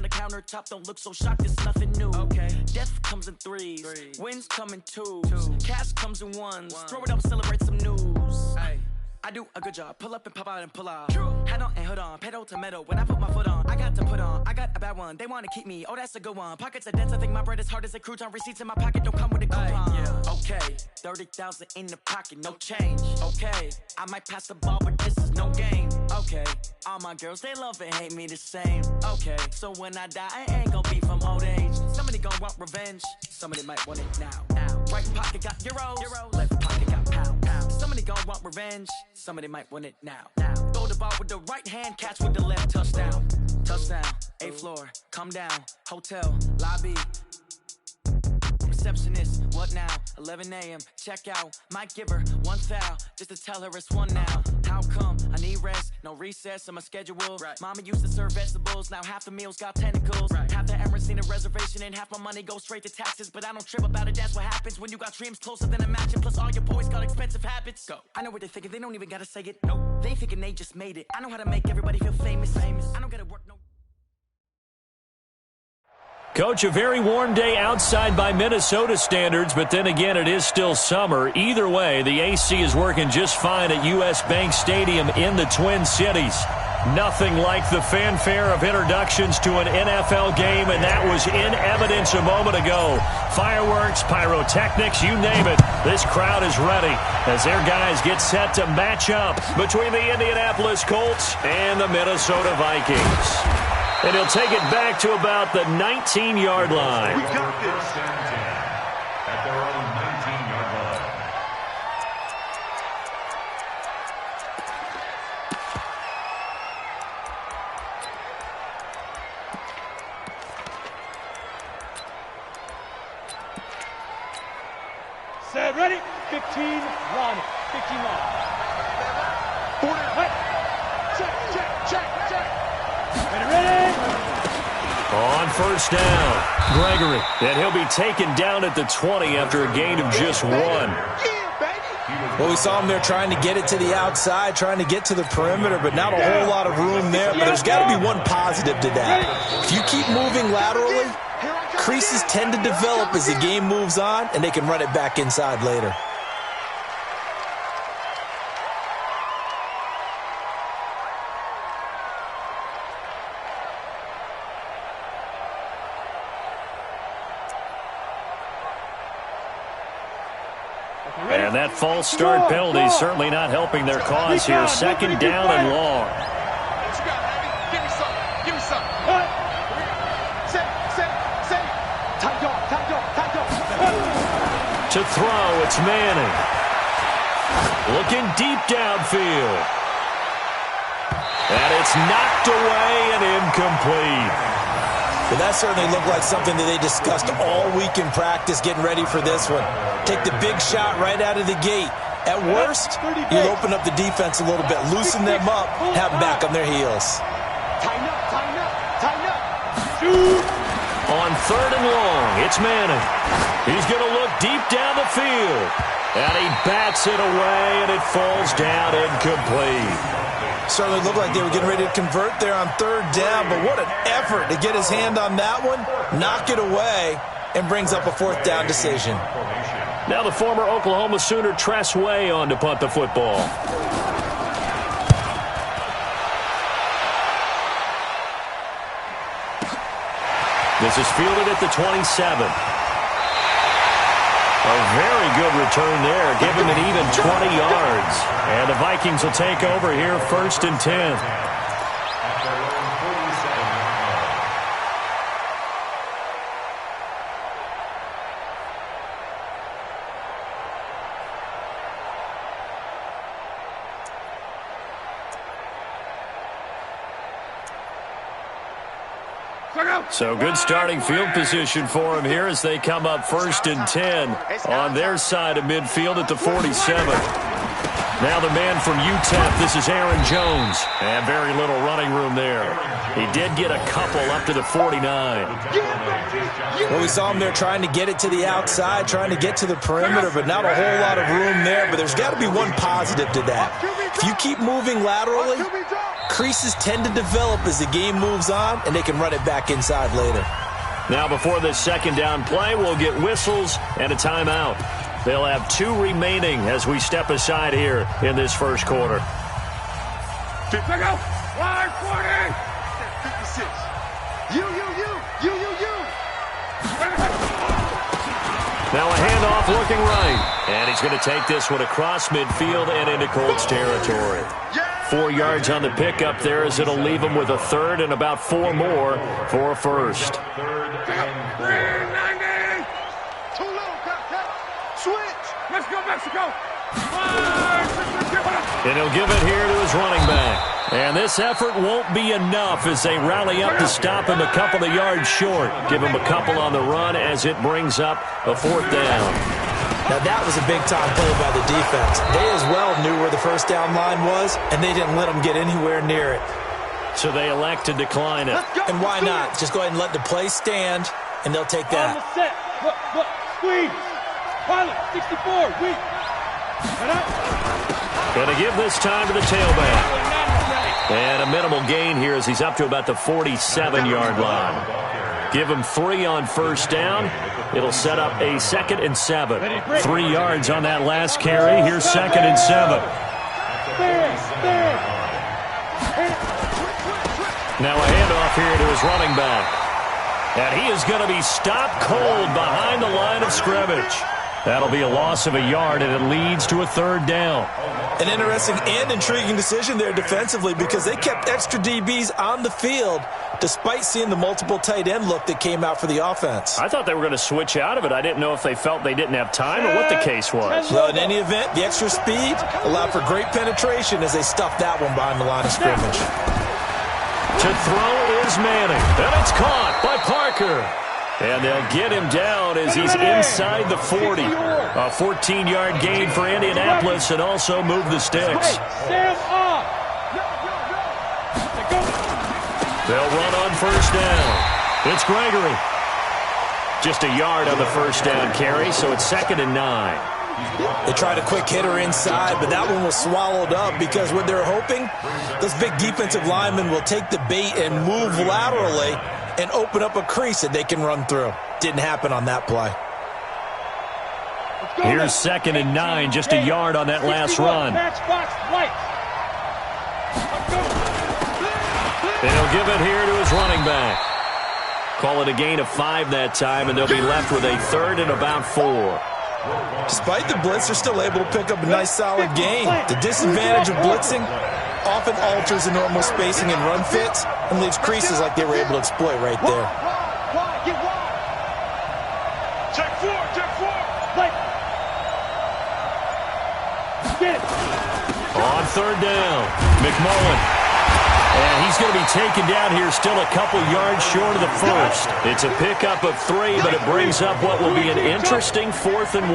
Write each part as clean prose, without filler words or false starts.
on the countertop, don't look so shocked, it's nothing new. Okay. Death comes in threes, wins come in twos, cash comes in ones. Throw it up, celebrate some news. Ay. I do a good job, pull up and pop out and pull off. Hat on and hood on, pedal to metal. When I put my foot on, I got to put on. I got a bad one, they want to keep me. Oh, that's a good one. Pockets are dense, I think my bread is hard as a crouton. Receipts in my pocket don't come with a coupon. Yeah. Okay, 30,000 in the pocket, no change. Okay, I might pass the ball, but this is no game. Okay, all my girls, they love and hate me the same. Okay, so when I die, I ain't gonna be from old age. Somebody gon' want revenge, somebody might want it now. Right pocket got euros, left pocket got pounds. Somebody gon' want revenge, somebody might want it now. Throw the ball with the right hand, catch with the left, touchdown. Touchdown, 8th floor, come down, hotel, lobby. Receptionist, what now? 11 a.m., check out. Might give her one foul, just to tell her it's one now. How come? I need rest, no recess in my schedule. Right. Mama used to serve vegetables, now half the meals got tentacles. Right. Half the Emirates need a reservation and half my money goes straight to taxes. But I don't trip about it, that's what happens when you got dreams closer than a matching. Plus all your boys got expensive habits. Go. I know what they're thinking, they don't even gotta say it. Nope. They thinking they just made it. I know how to make everybody feel famous. I don't gotta work no. Coach, a very warm day outside by Minnesota standards, but then again, it is still summer. Either way, the AC is working just fine at U.S. Bank Stadium in the Twin Cities. Nothing like the fanfare of introductions to an NFL game, and that was in evidence a moment ago. Fireworks, pyrotechnics, you name it. This crowd is ready as their guys get set to match up between the Indianapolis Colts and the Minnesota Vikings. And he'll take it back to about the 19-yard line. We got this. At their own 19-yard line. Set, ready? 15, run. 15, run. 40, right. Check. Ready? On first down, Gregory. And he'll be taken down at the 20 after a gain of just one. Well, we saw him there trying to get it to the outside, trying to get to the perimeter, but not a whole lot of room there. But there's got to be one positive to that. If you keep moving laterally, creases tend to develop as the game moves on, and they can run it back inside later. And that false start penalty is certainly not helping their cause here. Second down and long. What you got, Abby? Give me some. Set. Tight dog. To throw, it's Manning. Looking deep downfield. And it's knocked away and incomplete. But that certainly looked like something that they discussed all week in practice, getting ready for this one. Take the big shot right out of the gate. At worst, you'll open up the defense a little bit, loosen them up, have them back on their heels. Tighten up. On third and long, it's Manning. He's going to look deep down the field. And he bats it away, and it falls down incomplete. Certainly looked like they were getting ready to convert there on third down, but what an effort to get his hand on that one, knock it away, and brings up a fourth down decision. Now the former Oklahoma Sooner Tress Way on to punt the football. This is fielded at the 27. A very good return there. Give him an even 20 yards. And the Vikings will take over here first and 10. So good starting field position for him here as they come up first and 10 on their side of midfield at the 47. Now the man from UTEP, this is Aaron Jones. And very little running room there. He did get a couple up to the 49. Well, we saw him there trying to get it to the outside, trying to get to the perimeter, but not a whole lot of room there. But there's got to be one positive to that. If you keep moving laterally, Creases tend to develop as the game moves on, and they can run it back inside later. Now before this second down play, we'll get whistles and a timeout. They'll have 2 remaining as we step aside here in this first quarter. Pick up. 140. 56. You. Now a handoff looking right. And he's going to take this one across midfield and into Colts territory. 4 yards on the pickup there as it'll leave him with a third and about 4 more for a first. 390. Too low, cut. Switch. Let's go, Mexico. And he'll give it here to his running back. And this effort won't be enough as they rally up to stop him a couple of yards short. Give him a couple on the run as it brings up a 4th down. Now that was a big-time play by the defense. They as well knew where the first down line was, and they didn't let them get anywhere near it. So they elect to decline it. And why not? Just go ahead and let the play stand, and they'll take that. On the set. Look. Squeeze. Pilot. 64. Weak. Going to give this time to the tailback. And a minimal gain here as he's up to about the 47-yard line. Give him 3 on first down. It'll set up a 2nd and 7. 3 yards on that last carry. Here's 2nd and 7. Now a handoff here to his running back. And he is going to be stopped cold behind the line of scrimmage. That'll be a loss of a yard, and it leads to a 3rd down. An interesting and intriguing decision there defensively because they kept extra DBs on the field despite seeing the multiple tight end look that came out for the offense. I thought they were going to switch out of it. I didn't know if they felt they didn't have time or what the case was. Well, in any event, the extra speed allowed for great penetration as they stuffed that one behind the line of scrimmage. To throw is Manning. And it's caught by Parker. And they'll get him down as he's inside the 40. A 14-yard gain for Indianapolis and also move the sticks. They'll run on first down. It's Gregory. Just a yard on the first down carry, so it's 2nd and 9. They tried a quick hitter inside, but that one was swallowed up because what they're hoping, those big defensive linemen will take the bait and move laterally and open up a crease that they can run through. Didn't happen on that play. Here's 2nd and 9, just a yard on that last run. And he'll give it here to his running back. Call it a gain of 5 that time, and they'll be left with a 3rd and about 4. Despite the blitz, they're still able to pick up a nice solid gain. The disadvantage of blitzing often alters the normal spacing and run fits and leaves creases like they were able to exploit right there. Check 4. On 3rd down, McMullen. And he's going to be taken down here still a couple yards short of the first. It's a pickup of 3, but it brings up what will be an interesting 4th and 1.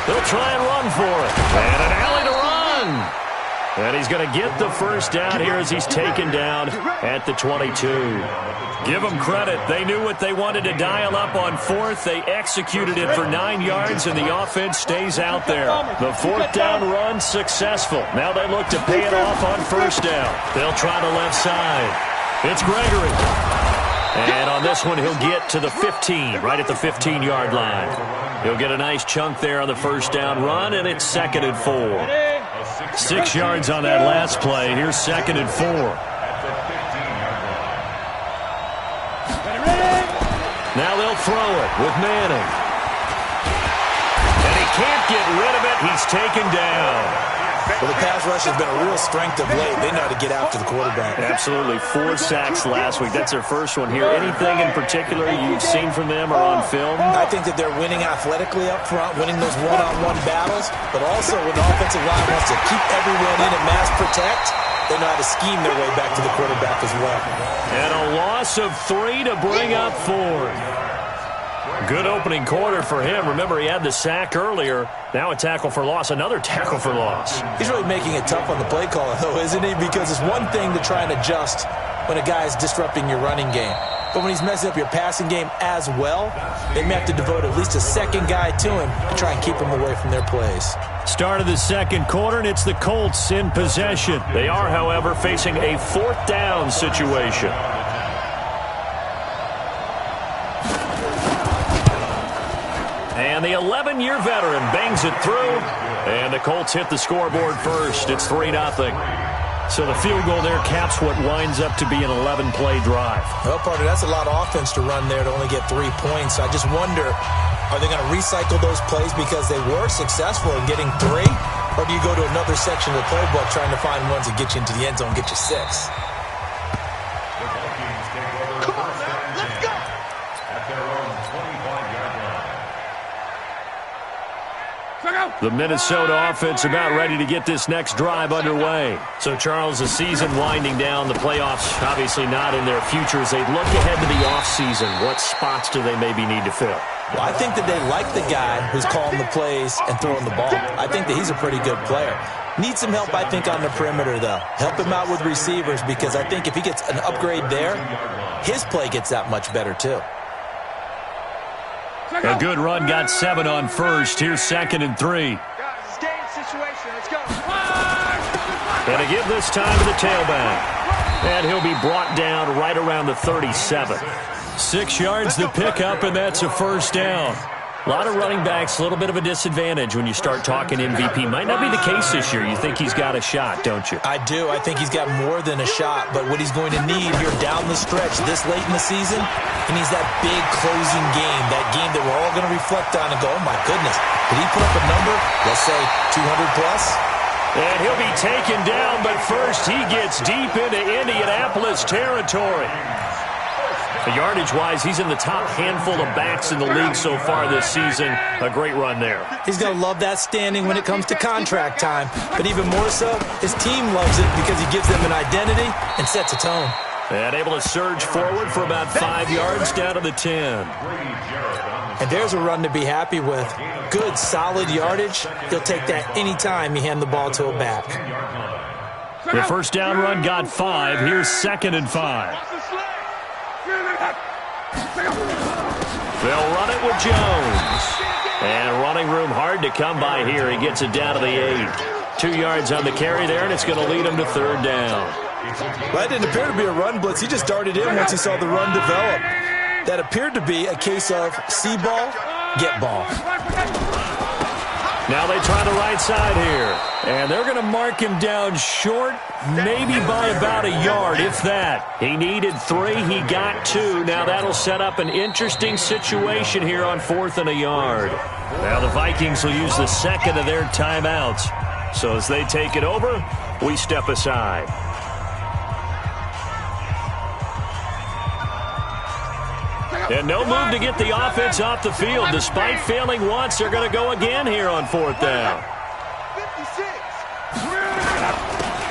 They'll try and run for it. And an alley to run. And he's going to get the first down here as he's taken down at the 22. Give them credit. They knew what they wanted to dial up on 4th. They executed it for 9 yards, and the offense stays out there. The 4th down run successful. Now they look to pay it off on first down. They'll try the left side. It's Gregory. And on this one, he'll get to the 15, right at the 15-yard line. He'll get a nice chunk there on the first down run, and it's 2nd and 4. 6 yards on that last play. Here's 2nd and 4. Now they'll throw it with Manning. And he can't get rid of it. He's taken down. Well, the pass rush has been a real strength of late. They know how to get after the quarterback. Absolutely. 4 sacks last week. That's their first one here. Anything in particular you've seen from them or on film? I think that they're winning athletically up front, winning those one-on-one battles, but also when the offensive line wants to keep everyone in and mass protect, they know how to scheme their way back to the quarterback as well. And a loss of 3 to bring up 4. Good opening quarter for him. Remember, he had the sack earlier. Now a tackle for loss. Another tackle for loss. He's really making it tough on the play caller, though, isn't he? Because it's one thing to try and adjust when a guy is disrupting your running game. but when he's messing up your passing game as well, they may have to devote at least a second guy to him to try and keep him away from their plays. Start of the second quarter, and it's the Colts in possession. They are, however, facing a fourth down situation. And the 11-year veteran bangs it through, and the Colts hit the scoreboard first. It's 3-0. So the field goal there caps what winds up to be an 11-play drive. Well, partner, that's a lot of offense to run there to only get 3 points. I just wonder, are they going to recycle those plays because they were successful in getting 3? Or do you go to another section of the playbook trying to find ones that get you into the end zone, get you 6? The Vikings take over first down 10 at their own 25-yard line. The Minnesota offense about ready to get this next drive underway. So, Charles, the season winding down, the playoffs obviously not in their future. As they look ahead to the offseason, what spots do they maybe need to fill? Well, I think that they like the guy who's calling the plays and throwing the ball. I think that he's a pretty good player. Needs some help, I think, on the perimeter, though. Help him out with receivers because I think if he gets an upgrade there, his play gets that much better, too. A good run got 7 on first. Here's 2nd and 3. Guys, game situation. Let's go. And to give this time to the tailback. And he'll be brought down right around the 37. 6 yards to pick up, and that's a first down. A lot of running backs, a little bit of a disadvantage when you start talking MVP. Might not be the case this year. You think he's got a shot, don't you? I do. I think he's got more than a shot. But what he's going to need here down the stretch this late in the season, he needs that big closing game, that game that we're all going to reflect on and go, oh, my goodness, did he put up a number, let's say 200 plus? And he'll be taken down, but first he gets deep into Indianapolis territory. Yardage-wise, he's in the top handful of backs in the league so far this season. A great run there. He's going to love that standing when it comes to contract time. But even more so, his team loves it because he gives them an identity and sets a tone. And able to surge forward for about 5 yards down to the 10. And there's a run to be happy with. Good, solid yardage. He'll take that anytime you hand the ball to a back. The first down run got 5. Here's 2nd and 5. They'll run it with Jones. And running room hard to come by here. He gets it down to the 8. 2 yards on the carry there, and it's going to lead him to 3rd down. Well, that didn't appear to be a run blitz. He just darted in once he saw the run develop. That appeared to be a case of see ball, get ball. Now they try the right side here. And they're going to mark him down short, maybe by about a yard, if that. He needed 3. He got 2. Now that'll set up an interesting situation here on 4th and a yard. Now the Vikings will use the 2nd of their timeouts. So as they take it over, we step aside. And no move to get the offense off the field. Despite failing once, they're going to go again here on 4th down.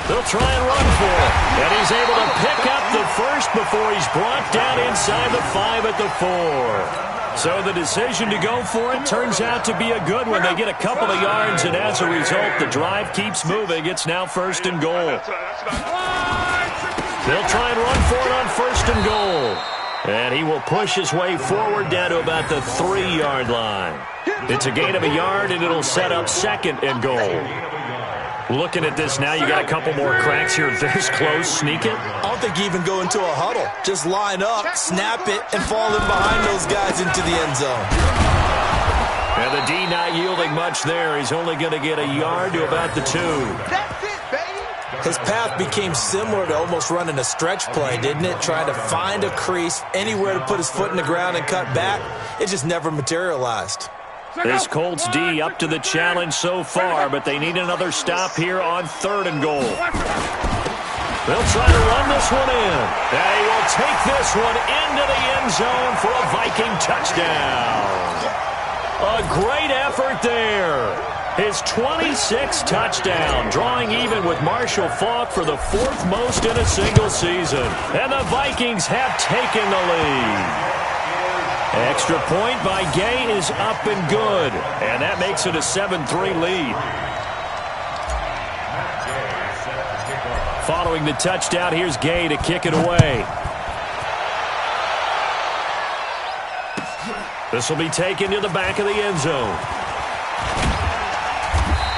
They'll try and run for it. And he's able to pick up the first before he's brought down inside the 5 at the 4. So the decision to go for it turns out to be a good one. They get a couple of yards, and as a result, the drive keeps moving. It's now 1st and goal. They'll try and run for it on 1st and goal. And he will push his way forward down to about the 3-yard line. It's a gain of a yard, and it'll set up 2nd and goal. Looking at this now, you got a couple more cracks here this close. Sneak it? I don't think you even go into a huddle. Just line up, snap it, and fall in behind those guys into the end zone. And the D not yielding much there. He's only going to get a yard to about the 2. That's it, baby. His path became similar to almost running a stretch play, didn't it? Trying to find a crease, anywhere to put his foot in the ground and cut back. It just never materialized. This Colts D up to the challenge so far, but they need another stop here on 3rd and goal. They'll try to run this one in. And he will take this one into the end zone for a Viking touchdown. A great effort there. His 26th touchdown, drawing even with Marshall Faulk for the 4th most in a single season. And the Vikings have taken the lead. Extra point by Gay is up and good. And that makes it a 7-3 lead. Following the touchdown, here's Gay to kick it away. This will be taken to the back of the end zone.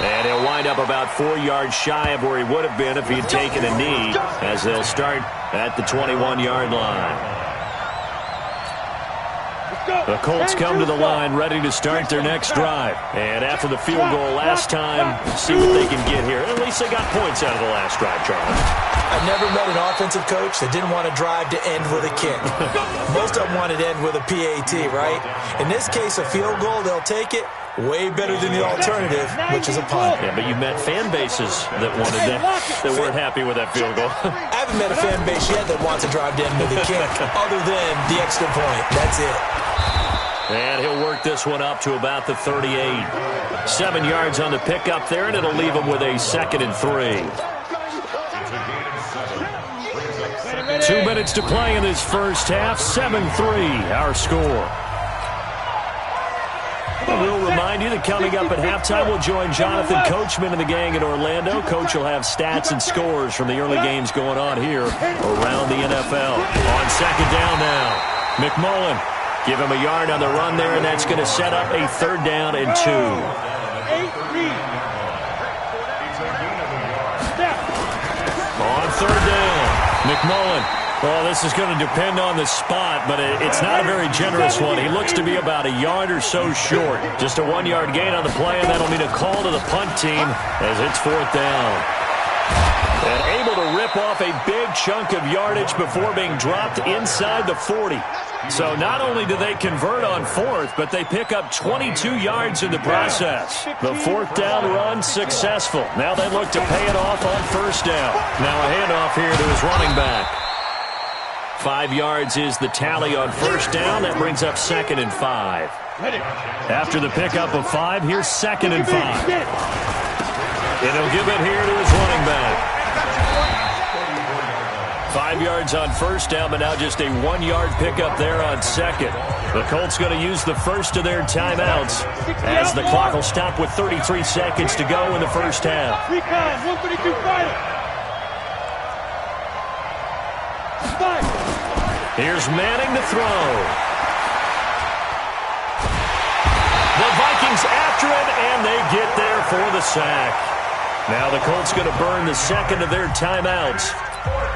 And he'll wind up about 4 yards shy of where he would have been if he had taken a knee, as they'll start at the 21-yard line. The Colts come to the line ready to start their next drive. And after the field goal last time, see what they can get here. At least they got points out of the last drive, Charlie. I've never met an offensive coach that didn't want to drive to end with a kick. Most of them wanted to end with a PAT, right? In this case, a field goal, they'll take it. Way better than the alternative, which is a punt. Yeah, but you met fan bases that wanted that weren't happy with that field goal. I haven't met a fan base yet that wants to drive to end with a kick, other than the extra point. That's it. And he'll work this one up to about the 38. 7 yards on the pickup there, and it'll leave him with a 2nd and 3. 2 minutes to play in this first half. 7-3, our score. We'll remind you that coming up at halftime, we'll join Jonathan Coachman and the gang in Orlando. Coach will have stats and scores from the early games going on here around the NFL. On 2nd down now, McMullen. Give him a yard on the run there, and that's going to set up a 3rd down and 2. On 3rd down, McMullen. Well, this is going to depend on the spot, but it's not a very generous one. He looks to be about a yard or so short. Just a 1-yard gain on the play, and that'll mean a call to the punt team as it's 4th down. And able to rip off a big chunk of yardage before being dropped inside the 40. So not only do they convert on 4th, but they pick up 22 yards in the process. The 4th down run successful. Now they look to pay it off on 1st down. Now a handoff here to his running back. 5 yards is the tally on 1st down. That brings up 2nd and 5. After the pickup of 5, here's 2nd and 5. And he'll give it here to his running back. 5 yards on 1st down, but now just a 1-yard pickup there on 2nd. The Colts going to use the first of their timeouts as the clock will stop with 33 seconds to go in the first half. Here's Manning to throw. The Vikings after him, and they get there for the sack. Now the Colts going to burn the 2nd of their timeouts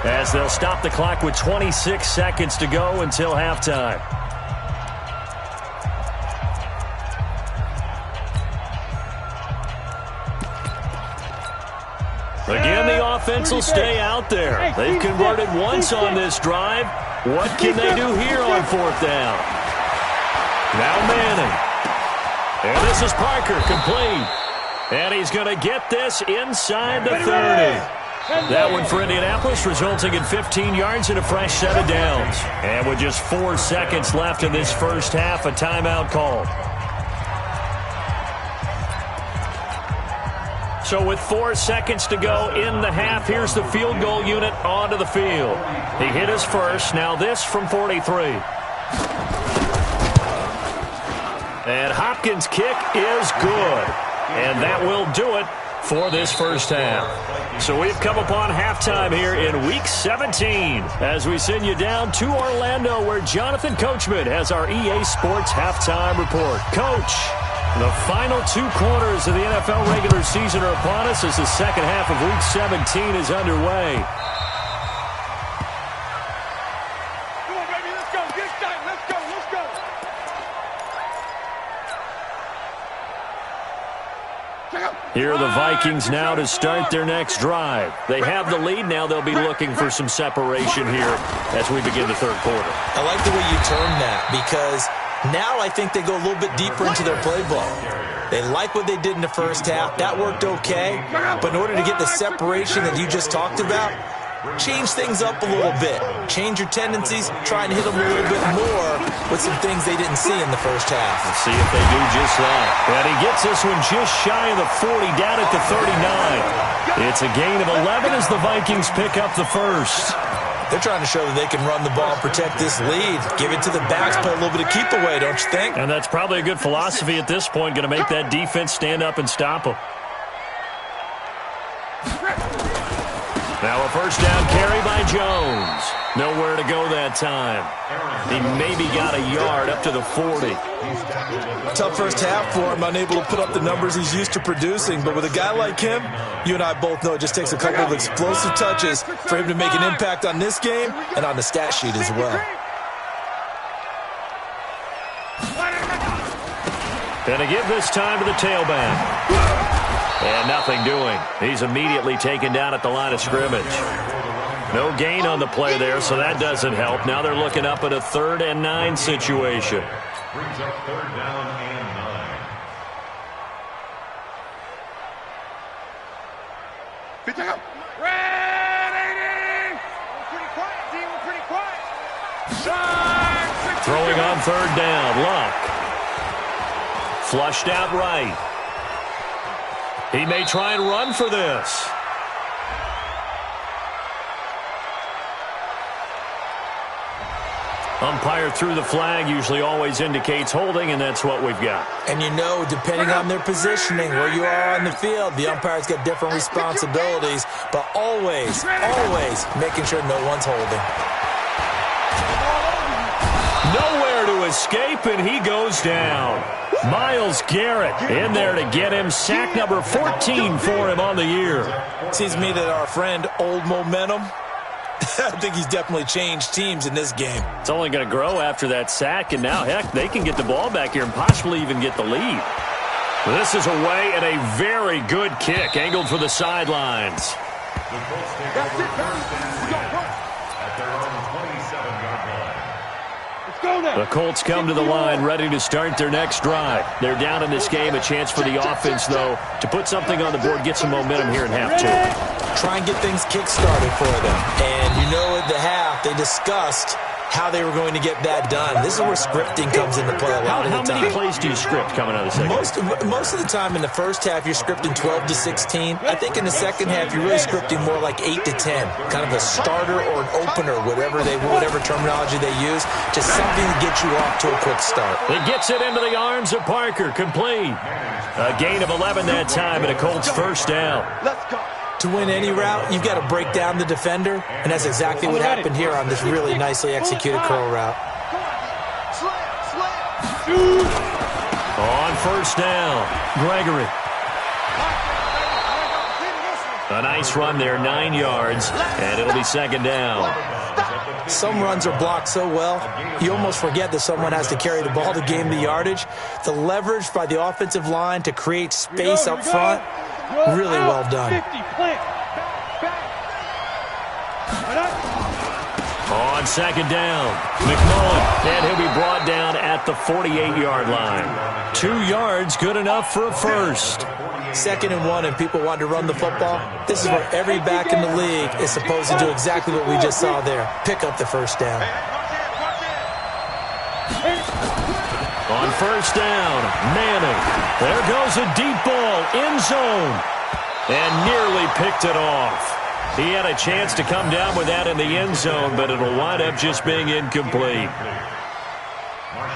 as they'll stop the clock with 26 seconds to go until halftime. Again, the offense will stay out there. They've converted once on this drive. What can they do here on 4th down? Now Manning. And this is Parker, complete. And he's going to get this inside the 30. That one for Indianapolis, resulting in 15 yards and a fresh set of downs. And with just 4 seconds left in this first half, a timeout called. So with 4 seconds to go in the half, here's the field goal unit onto the field. He hit his first. Now this from 43. And Hopkins' kick is good. And that will do it for this first half. So we've come upon halftime here in Week 17 as we send you down to Orlando where Jonathan Coachman has our EA Sports Halftime Report. Coach, the final 2 quarters of the NFL regular season are upon us as the second half of Week 17 is underway. Come on, baby, let's go. Get started. Let's go. Let's go. Here are the Vikings now to start their next drive. They have the lead. Now they'll be looking for some separation here as we begin the 3rd quarter. I like the way you term that because now I think they go a little bit deeper into their playbook. They like what they did in the first half. That worked okay. But in order to get the separation that you just talked about, change things up a little bit. Change your tendencies. Try and hit them a little bit more with some things they didn't see in the first half. Let's see if they do just that. And he gets this one just shy of the 40, down at the 39. It's a gain of 11 as the Vikings pick up the first. They're trying to show that they can run the ball, protect this lead, give it to the backs, play a little bit of keep away, don't you think? And that's probably a good philosophy at this point, going to make that defense stand up and stop them. Now a first down carry by Jones. Nowhere to go that time. He maybe got a yard up to the 40. Tough first half for him, unable to put up the numbers he's used to producing. But with a guy like him, you and I both know it just takes a couple of explosive touches for him to make an impact on this game and on the stat sheet as well. And to give this time to the tailback. And nothing doing. He's immediately taken down at the line of scrimmage. No gain on the play there, so that doesn't help. Now they're looking up at a 3rd and 9 situation. Brings up 3rd down and 9. 50 up. Ready! Pretty quiet, team. We're pretty quiet. Throwing on 3rd down. Luck. Flushed out right. He may try and run for this. Umpire threw the flag, usually always indicates holding, and that's what we've got. And you know, depending on their positioning, where you are on the field, the umpire's got different responsibilities, but always, always making sure no one's holding. Nowhere to escape, and he goes down. Miles Garrett in there to get him. Sack number 14 for him on the year. Seems to me that our friend, Old Momentum, I think he's definitely changed teams in this game. It's only going to grow after that sack, and now, heck, they can get the ball back here and possibly even get the lead. This is away and a very good kick, angled for the sidelines. The Colts take over 1st and 10 at their own 27-yard line. The Colts come to the line ready to start their next drive. They're down in this game. A chance for the offense, though, to put something on the board, get some momentum here in half 2. Try and get things kick-started for them. And you know at the half, they discussed how they were going to get that done. This is where scripting comes into play a lot of the time. How many plays do you script coming out of the second? Most of the time in the first half, you're scripting 12 to 16. I think in the second half, you're really scripting more like 8 to 10. Kind of a starter or an opener, whatever terminology they use. Just something to get you off to a quick start. He gets it into the arms of Parker. Complete. A gain of 11 that time, and a Colts 1st down. Let's go. To win any route, you've got to break down the defender, and that's exactly what happened here on this really nicely executed curl route. On 1st down, Gregory. A nice run there, 9 yards, and it'll be 2nd down. Some runs are blocked so well, you almost forget that someone has to carry the ball to gain the yardage. The leverage by the offensive line to create space up front, really well done. On 2nd down, McMullen, and he'll be brought down at the 48-yard line. 2 yards, good enough for a first. 2nd and 1, and people want to run the football. This is where every back in the league is supposed to do exactly what we just saw there. Pick up the first down. On 1st down, Manning. There goes a deep ball, end zone, and nearly picked it off. He had a chance to come down with that in the end zone, but it'll wind up just being incomplete.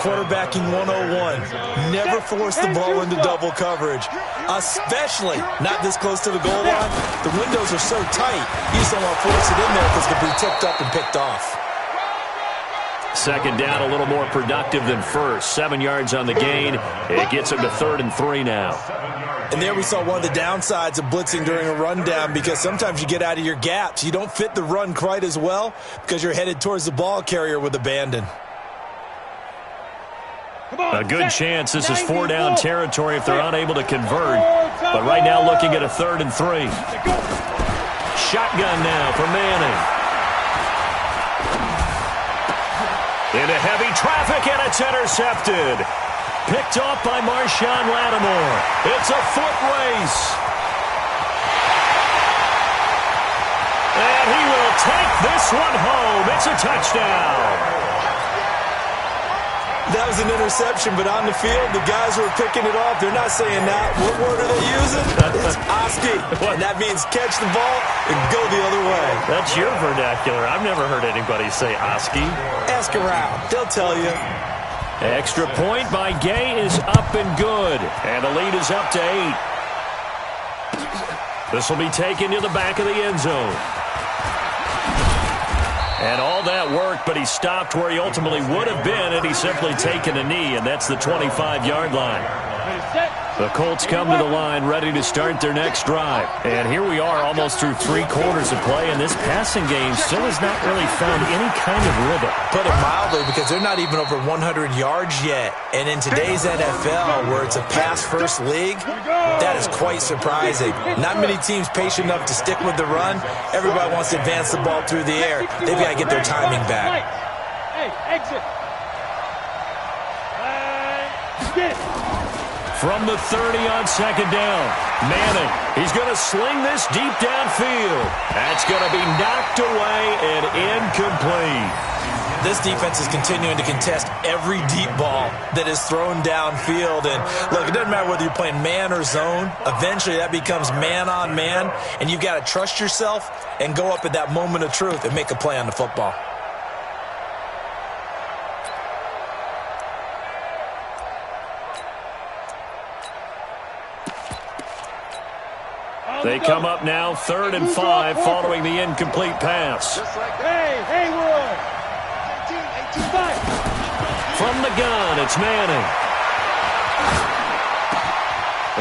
Quarterbacking 101. Never force the ball into double coverage, especially not this close to the goal line. The windows are so tight, you just don't want to force it in there because it could be tipped up and picked off. 2nd down, a little more productive than first. 7 yards on the gain. It gets him to 3rd and 3 now. And there we saw one of the downsides of blitzing during a rundown, because sometimes you get out of your gaps. You don't fit the run quite as well because you're headed towards the ball carrier with abandon. A good chance this is 4-down territory if they're unable to convert. But right now looking at a 3rd and 3. Shotgun now for Manning. Into heavy traffic, and it's intercepted. Picked off by Marshawn Lattimore. It's a foot race. And he will take this one home. It's a touchdown. That was an interception, but on the field, the guys who are picking it off, they're not saying that. What word are they using? It's Oski. And that means catch the ball and go the other way. That's your vernacular. I've never heard anybody say Oski. Ask around. They'll tell you. Extra point by Gay is up and good. And the lead is up to 8. This will be taken to the back of the end zone. And all that worked, but he stopped where he ultimately would have been had he simply taken a knee, and that's the 25-yard line. The Colts come to the line ready to start their next drive. And here we are almost through 3 quarters of play, and this passing game still has not really found any kind of rhythm. Put it mildly, because they're not even over 100 yards yet. And in today's NFL, where it's a pass-first league, that is quite surprising. Not many teams patient enough to stick with the run. Everybody wants to advance the ball through the air. They've got to get their timing back. Hey, exit. Get it. From the 30 on second down, Manning, he's going to sling this deep downfield. That's going to be knocked away and incomplete. This defense is continuing to contest every deep ball that is thrown downfield. And look, it doesn't matter whether you're playing man or zone. Eventually that becomes man on man, and you've got to trust yourself and go up at that moment of truth and make a play on the football. They come up now 3rd and 5 following the incomplete pass. Hey, Haywood. From the gun, it's Manning.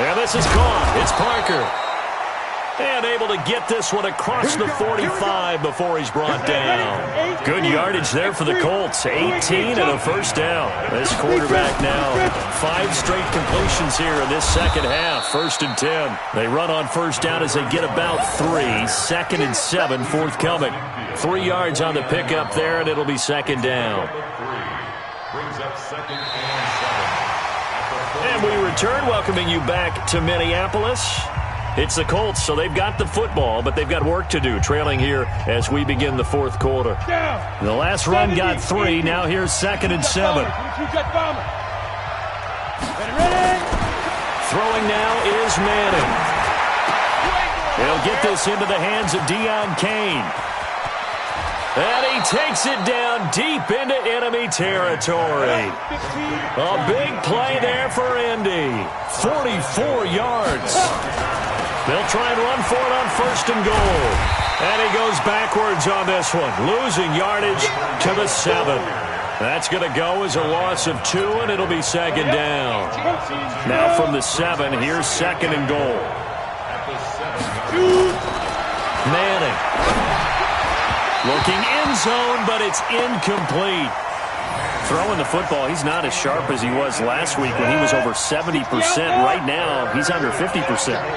And this is caught. It's Parker. And able to get this one across the 45 before he's brought down. Good yardage there for the Colts. 18 and a first down. This quarterback now 5 straight completions here in this second half. 1st and 10. They run on first down as they get about 3. 2nd and 7 forthcoming. 3 yards on the pickup there, and it'll be second down. Brings up 2nd and 7. And we return, welcoming you back to Minneapolis. It's the Colts, so they've got the football, but they've got work to do, trailing here as we begin the 4th quarter. The last run got 3. Now here's 2nd and 7. Throwing now is Manning. He'll get this into the hands of Deion Kane. And he takes it down deep into enemy territory. A big play there for Indy. 44 yards. They'll try and run for it on 1st and goal. And he goes backwards on this one, losing yardage to the 7. That's going to go as a loss of 2, and it'll be second down. Now from the 7, here's 2nd and goal. Manning. Looking in zone, but it's incomplete. Throwing the football, he's not as sharp as he was last week when he was over 70%. Right now, he's under 50%.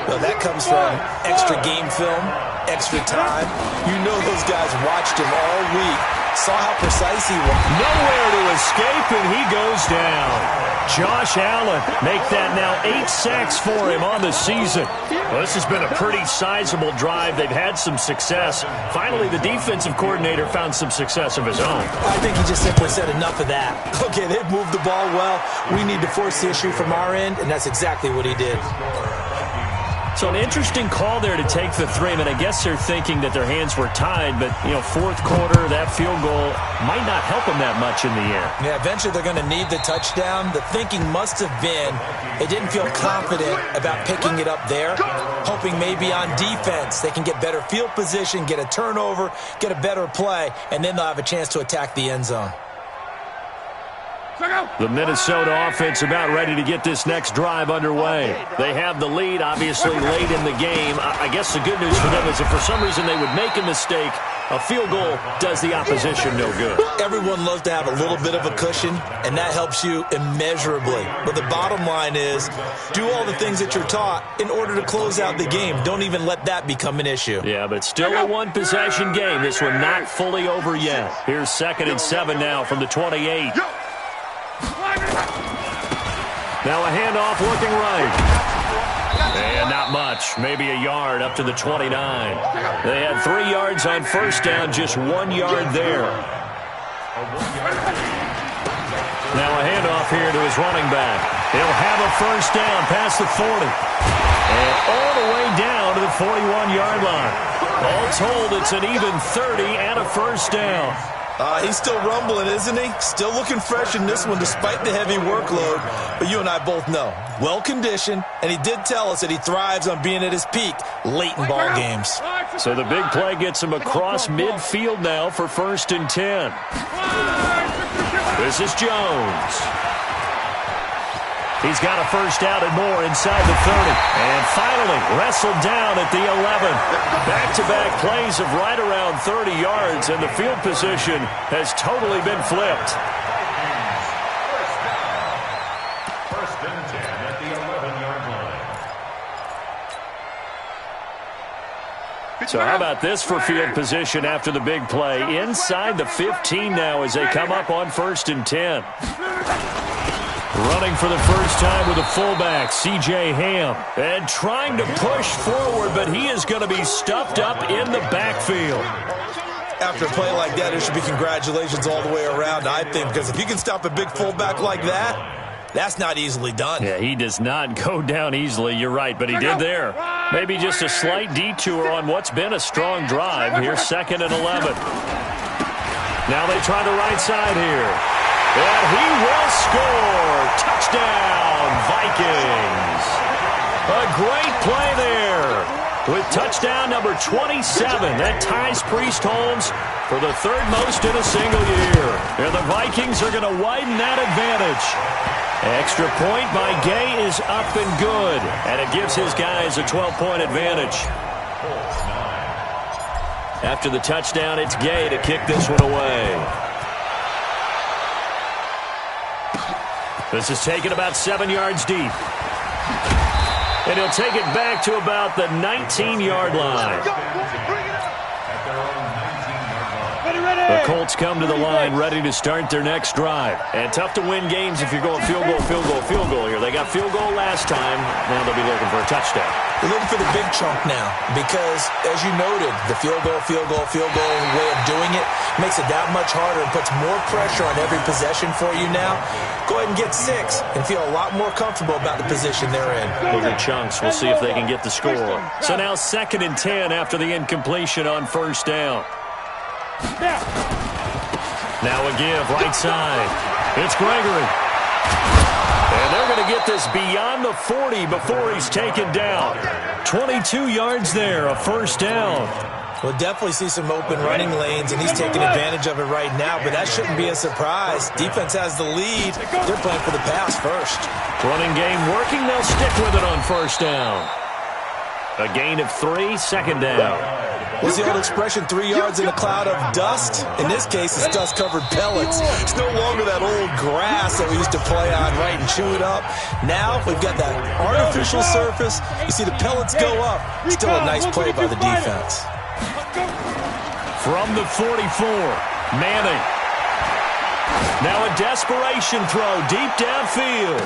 Well, that comes from extra game film, extra time. You know those guys watched him all week, saw how precise he was. Nowhere to escape, and he goes down. Josh Allen make that now 8 sacks for him on the season. Well, this has been a pretty sizable drive. They've had some success. Finally, the defensive coordinator found some success of his own. I think he just simply said enough of that. Okay, they've moved the ball well. We need to force the issue from our end, and that's exactly what he did. So an interesting call there to take the 3. I mean, I guess they're thinking that their hands were tied, but, 4th quarter, that field goal might not help them that much in the air. Yeah, eventually they're going to need the touchdown. The thinking must have been they didn't feel confident about picking it up there, hoping maybe on defense they can get better field position, get a turnover, get a better play, and then they'll have a chance to attack the end zone. The Minnesota offense about ready to get this next drive underway. They have the lead, obviously, late in the game. I guess the good news for them is if for some reason they would make a mistake, a field goal does the opposition no good. Everyone loves to have a little bit of a cushion, and that helps you immeasurably. But the bottom line is, do all the things that you're taught in order to close out the game. Don't even let that become an issue. Yeah, but it's still a one-possession game. This one not fully over yet. Here's 2nd and 7 now from the 28. Now a handoff looking right. And not much. Maybe a yard up to the 29. They had 3 yards on first down, just 1 yard there. Now a handoff here to his running back. He'll have a first down past the 40. And all the way down to the 41-yard line. All told, it's an even 30 and a first down. He's still rumbling, isn't he? Still looking fresh in this one despite the heavy workload. But you and I both know, well-conditioned, and he did tell us that he thrives on being at his peak late in ball games. So the big play gets him across midfield now for 1st and 10. This is Jones. He's got a first down and more inside the 30. And finally wrestled down at the 11. Back-to-back plays of right around 30 yards, and the field position has totally been flipped. First and 10 at the 11-yard line. So how about this for field position after the big play? Inside the 15 now as they come up on 1st and 10. Running for the first time with a fullback, C.J. Ham. And trying to push forward, but he is going to be stuffed up in the backfield. After a play like that, there should be congratulations all the way around, I think, because if you can stop a big fullback like that, that's not easily done. Yeah, he does not go down easily, you're right, but he did there. Maybe just a slight detour on what's been a strong drive. Here's 2nd and 11. Now they try the right side here. And he will score. Touchdown, Vikings. A great play there. With touchdown number 27, that ties Priest Holmes for the 3rd most in a single year. And the Vikings are going to widen that advantage. Extra point by Gay is up and good. And it gives his guys a 12-point advantage. After the touchdown, it's Gay to kick this one away. This is taken about 7 yards deep. And he'll take it back to about the 19-yard line. The Colts come to the line ready to start their next drive. And tough to win games if you're going field goal, field goal, field goal here. They got field goal last time. Now they'll be looking for a touchdown. They're looking for the big chunk now because, as you noted, the field goal way of doing it makes it that much harder and puts more pressure on every possession for you now. Go ahead and get 6 and feel a lot more comfortable about the position they're in. Bigger chunks. We'll see if they can get the score. So now 2nd and 10 after the incompletion on 1st down. Now a give, right side. It's Gregory. And they're going to get this beyond the 40 before he's taken down. 22 yards there, a 1st down. We'll definitely see some open running lanes, and he's taking advantage of it right now, but that shouldn't be a surprise. Defense has the lead. They're playing for the pass first. Running game working. They'll stick with it on 1st down. A gain of 3, 2nd down. What's the old expression, 3 yards in a cloud of dust? In this case, it's dust-covered pellets. It's no longer that old grass that we used to play on, right, and chew it up. Now we've got that artificial surface. You see the pellets go up. Still a nice play by the defense. From the 44, Manning. Now a desperation throw deep downfield.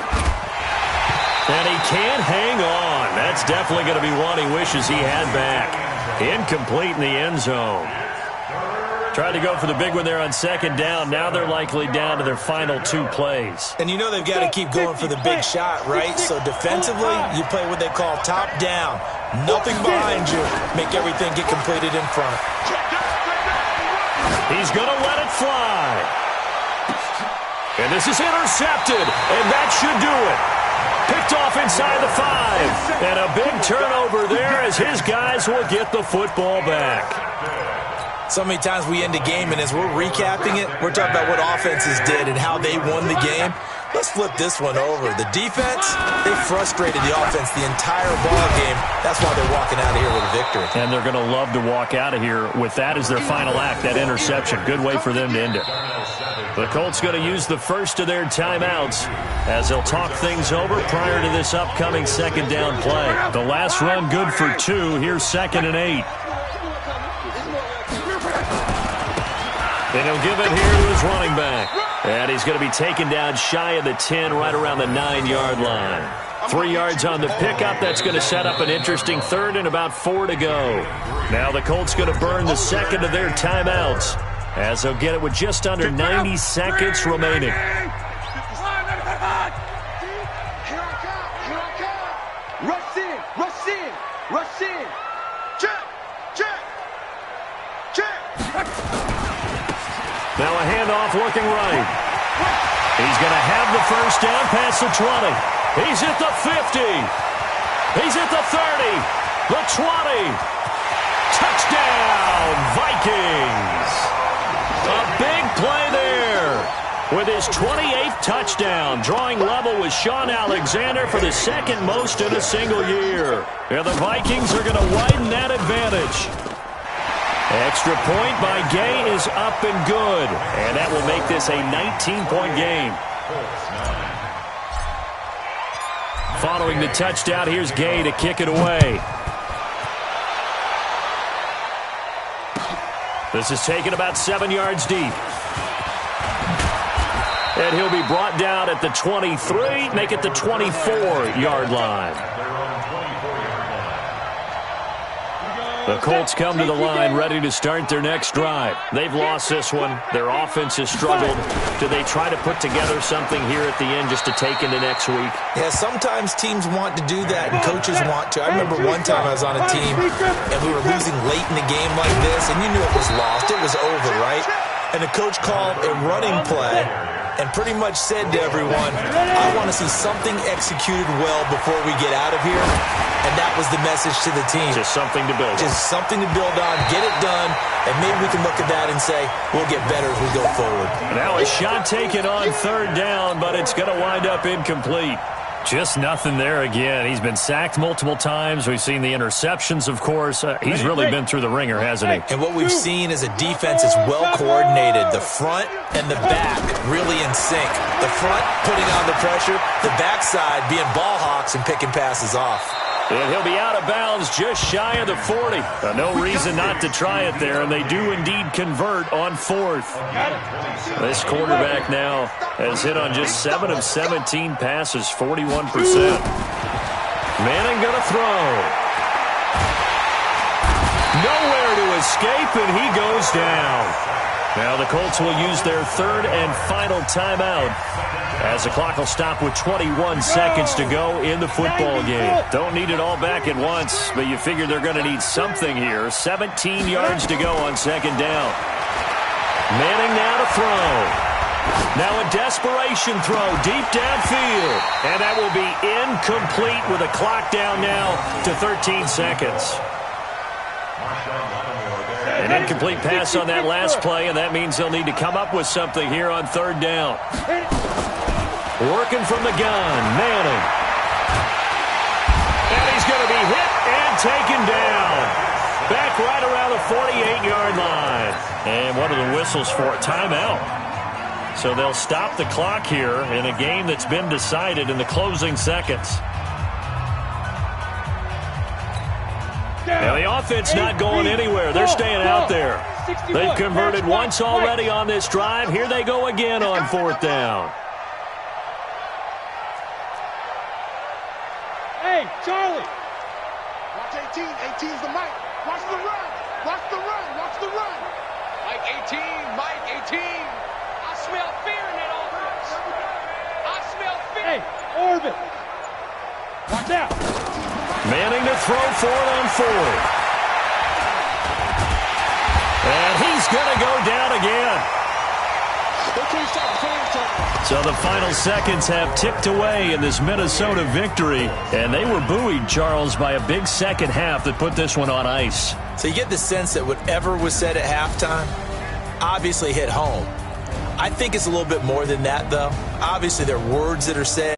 And he can't hang on. That's definitely going to be one he wishes he had back. Incomplete in the end zone. Tried to go for the big one there on 2nd down. Now they're likely down to their final 2 plays. And you know they've got to keep going for the big shot, right? So defensively, you play what they call top down. Nothing behind you. Make everything get completed in front. He's going to let it fly. And this is intercepted. And that should do it. Picked off inside the 5. And a big turnover there as his guys will get the football back. So many times we end a game, and as we're recapping it, we're talking about what offenses did and how they won the game. Let's flip this one over. The defense, they frustrated the offense the entire ball game. That's why they're walking out of here with a victory. And they're going to love to walk out of here with that as their final act, that interception. Good way for them to end it. The Colts going to use the first of their timeouts as they'll talk things over prior to this upcoming 2nd down play. The last run good for 2. Here's 2nd and 8. And he'll give it here to his running back. And he's going to be taken down shy of the 10, right around the 9-yard line. 3 yards on the pickup. That's going to set up an interesting 3rd and about 4 to go. Now the Colts going to burn the 2nd of their timeouts as they'll get it with just under 90 seconds remaining. Rush in, rush in, rush in. Check, check, check. Now a handoff looking right. He's going to have the first down past the 20. He's at the 50. He's at the 30. The 20. Touchdown, Vikings! A big play there with his 28th touchdown, drawing level with Sean Alexander for the second most in a single year. And the Vikings are going to widen that advantage. Extra point by Gay is up and good, and that will make this a 19-point game. Following the touchdown, here's Gay to kick it away. This is taken about 7 yards deep. And he'll be brought down at the 23, make it the 24-yard line. The Colts come to the line ready to start their next drive. They've lost this one. Their offense has struggled. Do they try to put together something here at the end just to take into next week? Yeah, sometimes teams want to do that and coaches want to. I remember one time I was on a team and we were losing late in the game like this, and you knew it was lost. It was over, right? And the coach called a running play and pretty much said to everyone, I want to see something executed well before we get out of here. And that was the message to the team. Just something to build on. Just something to build on, get it done, and maybe we can look at that and say, we'll get better as we go forward. Now a shot taken on third down, but it's going to wind up incomplete. Just nothing there again. He's been sacked multiple times. We've seen the interceptions, of course. He's really been through the ringer, hasn't he? And what we've seen is a defense that's well-coordinated. The front and the back really in sync. The front putting on the pressure, the backside being ball hawks and picking passes off. And he'll be out of bounds just shy of the 40. No reason not to try it there, and they do indeed convert on fourth. This quarterback now has hit on just 7 of 17 passes, 41%. Manning going to throw. Nowhere to escape, and he goes down. Now the Colts will use their third and final timeout as the clock will stop with 21 seconds to go in the football game. Don't need it all back at once, but you figure they're going to need something here. 17 yards to go on second down. Manning now to throw. Now a desperation throw deep downfield. And that will be incomplete with a clock down now to 13 seconds. An incomplete pass on that last play, and that means they'll need to come up with something here on third down. Working from the gun, Manning. And he's going to be hit and taken down. Back right around the 48-yard line. And what are the whistles for? Timeout. So they'll stop the clock here in a game that's been decided in the closing seconds. Now the offense not going anywhere. They're staying out there. They've converted once already on this drive. Here they go again on fourth down. Hey, Charlie. Watch 18. 18's the mic. Watch the run. Watch the run. Watch the run. Mike 18. Mike 18. I smell fear in that offense. I smell fear. Hey, Orbit. Watch out. Manning to throw for it on fourth. And he's going to go down again. So the final seconds have ticked away in this Minnesota victory. And they were buoyed, Charles, by a big second half that put this one on ice. So you get the sense that whatever was said at halftime obviously hit home. I think it's a little bit more than that, though. Obviously, there are words that are said.